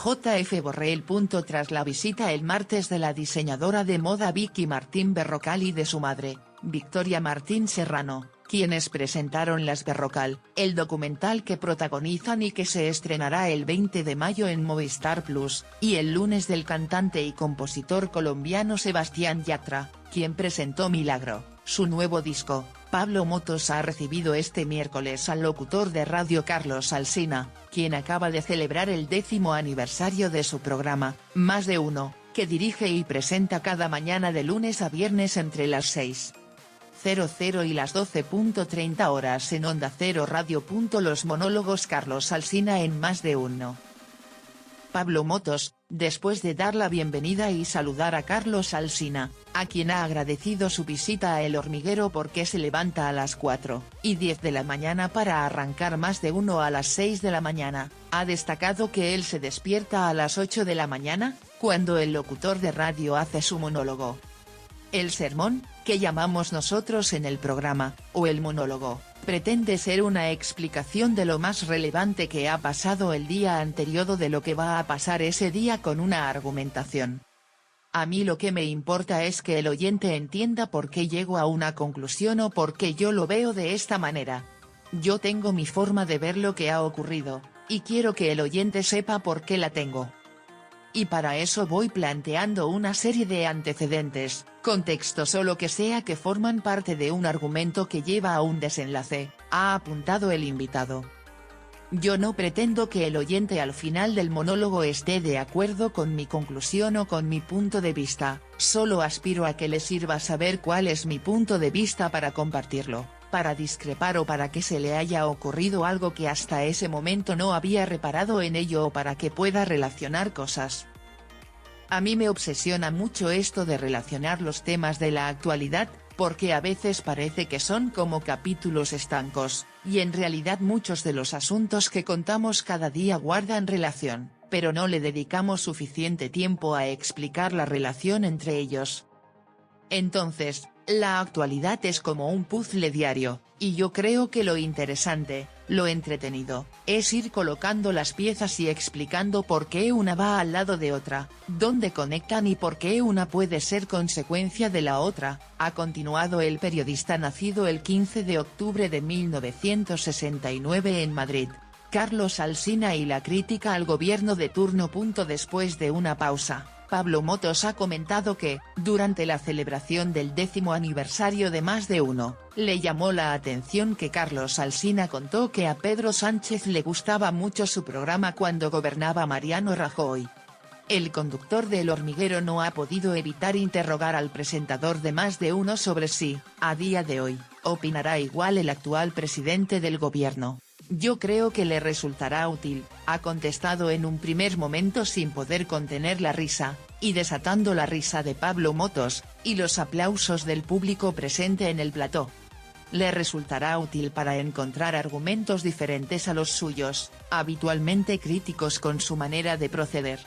JF Borrell. Tras la visita el martes de la diseñadora de moda Vicky Martín Berrocal y de su madre, Victoria Martín Serrano, quienes presentaron Las Berrocal, el documental que protagonizan y que se estrenará el 20 de mayo en Movistar Plus, y el lunes del cantante y compositor colombiano Sebastián Yatra, quien presentó Milagro, su nuevo disco. Pablo Motos ha recibido este miércoles al locutor de radio Carlos Alsina, quien acaba de celebrar el 10º aniversario de su programa, Más de Uno, que dirige y presenta cada mañana de lunes a viernes entre las 6:00 y las 12:30 horas en Onda Cero Radio. Los monólogos Carlos Alsina en Más de Uno. Pablo Motos, después de dar la bienvenida y saludar a Carlos Alsina, a quien ha agradecido su visita a El Hormiguero porque se levanta a las 4:10 de la mañana para arrancar Más de Uno a las 6 de la mañana, ha destacado que él se despierta a las 8 de la mañana, cuando el locutor de radio hace su monólogo. El sermón, que llamamos nosotros en el programa, o el monólogo, pretende ser una explicación de lo más relevante que ha pasado el día anterior o de lo que va a pasar ese día con una argumentación. A mí lo que me importa es que el oyente entienda por qué llego a una conclusión o por qué yo lo veo de esta manera. Yo tengo mi forma de ver lo que ha ocurrido, y quiero que el oyente sepa por qué la tengo. Y para eso voy planteando una serie de antecedentes, contextos o lo que sea que forman parte de un argumento que lleva a un desenlace, ha apuntado el invitado. Yo no pretendo que el oyente al final del monólogo esté de acuerdo con mi conclusión o con mi punto de vista, solo aspiro a que le sirva saber cuál es mi punto de vista para compartirlo, para discrepar o para que se le haya ocurrido algo que hasta ese momento no había reparado en ello o para que pueda relacionar cosas. A mí me obsesiona mucho esto de relacionar los temas de la actualidad, porque a veces parece que son como capítulos estancos, y en realidad muchos de los asuntos que contamos cada día guardan relación, pero no le dedicamos suficiente tiempo a explicar la relación entre ellos. Entonces, la actualidad es como un puzzle diario, y yo creo que lo interesante, lo entretenido, es ir colocando las piezas y explicando por qué una va al lado de otra, dónde conectan y por qué una puede ser consecuencia de la otra, ha continuado el periodista nacido el 15 de octubre de 1969 en Madrid, Carlos Alsina, y la crítica al gobierno de turno. Después de una pausa, Pablo Motos ha comentado que, durante la celebración del 10º aniversario de Más de Uno, le llamó la atención que Carlos Alsina contó que a Pedro Sánchez le gustaba mucho su programa cuando gobernaba Mariano Rajoy. El conductor de El Hormiguero no ha podido evitar interrogar al presentador de Más de Uno sobre si, a día de hoy, opinará igual el actual presidente del gobierno. Yo creo que le resultará útil, ha contestado en un primer momento sin poder contener la risa, y desatando la risa de Pablo Motos, y los aplausos del público presente en el plató. Le resultará útil para encontrar argumentos diferentes a los suyos, habitualmente críticos con su manera de proceder.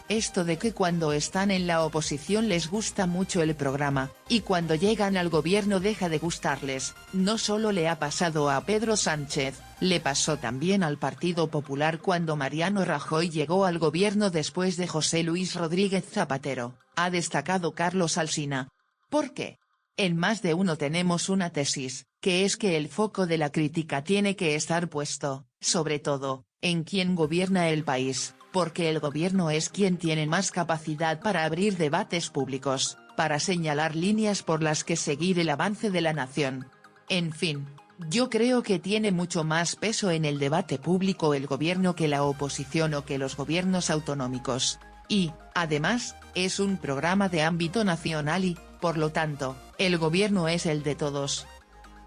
Esto de que cuando están en la oposición les gusta mucho el programa, y cuando llegan al gobierno deja de gustarles, no solo le ha pasado a Pedro Sánchez, le pasó también al Partido Popular cuando Mariano Rajoy llegó al gobierno después de José Luis Rodríguez Zapatero, ha destacado Carlos Alsina. ¿Por qué? En Más de Uno tenemos una tesis, que es que el foco de la crítica tiene que estar puesto, sobre todo, en quién gobierna el país, porque el gobierno es quien tiene más capacidad para abrir debates públicos, para señalar líneas por las que seguir el avance de la nación. En fin, yo creo que tiene mucho más peso en el debate público el gobierno que la oposición o que los gobiernos autonómicos. Y, además, es un programa de ámbito nacional y, por lo tanto, el gobierno es el de todos.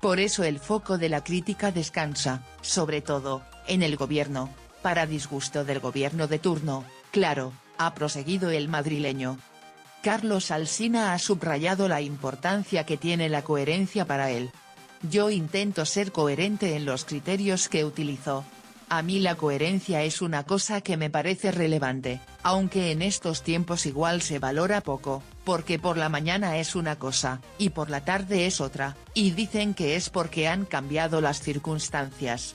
Por eso el foco de la crítica descansa, sobre todo, en el gobierno, para disgusto del gobierno de turno, claro, ha proseguido el madrileño. Carlos Alsina ha subrayado la importancia que tiene la coherencia para él. Yo intento ser coherente en los criterios que utilizo. A mí la coherencia es una cosa que me parece relevante, aunque en estos tiempos igual se valora poco, porque por la mañana es una cosa, y por la tarde es otra, y dicen que es porque han cambiado las circunstancias.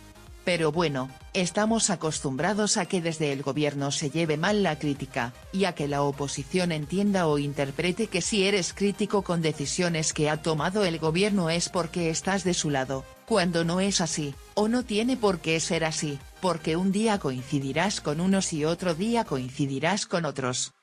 Pero bueno, estamos acostumbrados a que desde el gobierno se lleve mal la crítica, y a que la oposición entienda o interprete que si eres crítico con decisiones que ha tomado el gobierno es porque estás de su lado, cuando no es así, o no tiene por qué ser así, porque un día coincidirás con unos y otro día coincidirás con otros.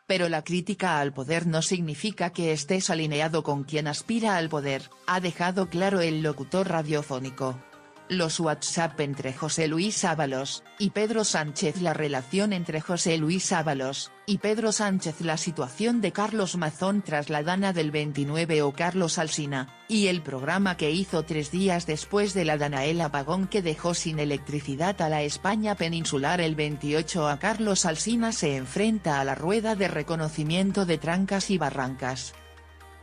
Pero la crítica al poder no significa que estés alineado con quien aspira al poder, ha dejado claro el locutor radiofónico. Los WhatsApp entre José Luis Ábalos y Pedro Sánchez. La relación entre José Luis Ábalos y Pedro Sánchez. La situación de Carlos Mazón tras la dana del 29 o Carlos Alsina, y el programa que hizo 3 días después de la dana. El apagón que dejó sin electricidad a la España peninsular el 28 a Carlos Alsina se enfrenta a la rueda de reconocimiento de trancas y barrancas.